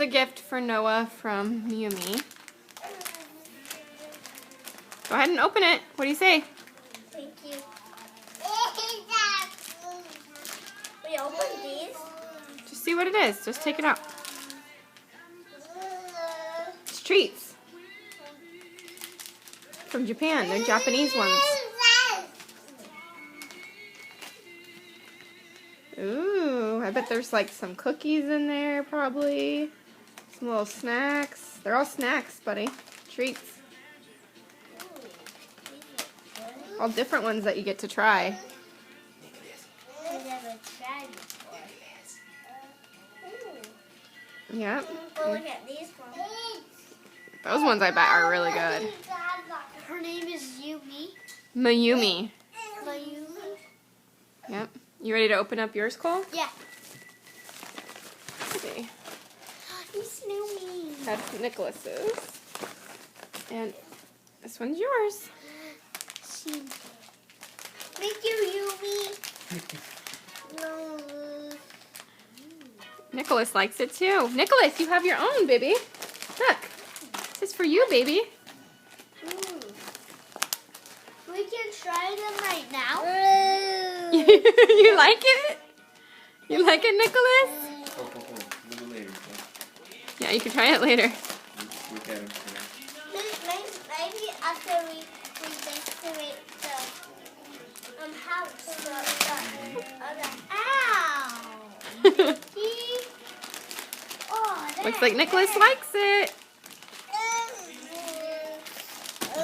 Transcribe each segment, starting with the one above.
a gift for Noah from Mayumi. Go ahead and open it. What do you say? Thank you. We open these? Just see what it is. Just take it out. It's treats. From Japan. They're Japanese ones. Ooh, I bet there's like some cookies in there probably. Some little snacks. They're all snacks, buddy. Treats. All different ones that you get to try. I've never tried before. Yep. Oh, look at these ones. Those ones I bet are really good. Her name is Yumi. Mayumi. Mayumi? Yep. You ready to open up yours, Cole? Yeah. Let's see. It's Yumi. That's Nicholas's. And this one's yours. Thank you, Yumi. No. Nicholas likes it too. Nicholas, you have your own, baby. Look. This is for you, baby. We can try them right now. You like it? You like it, Nicholas? A little later. Yeah, you can try it later. Look at him. Maybe after we decorate the house. Ow! Oh, Looks like Nicholas likes it.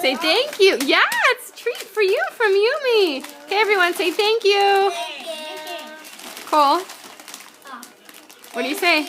Say thank you. Yeah, it's a treat for you from Yumi. Okay, everyone, say thank you. Cole, what do you say?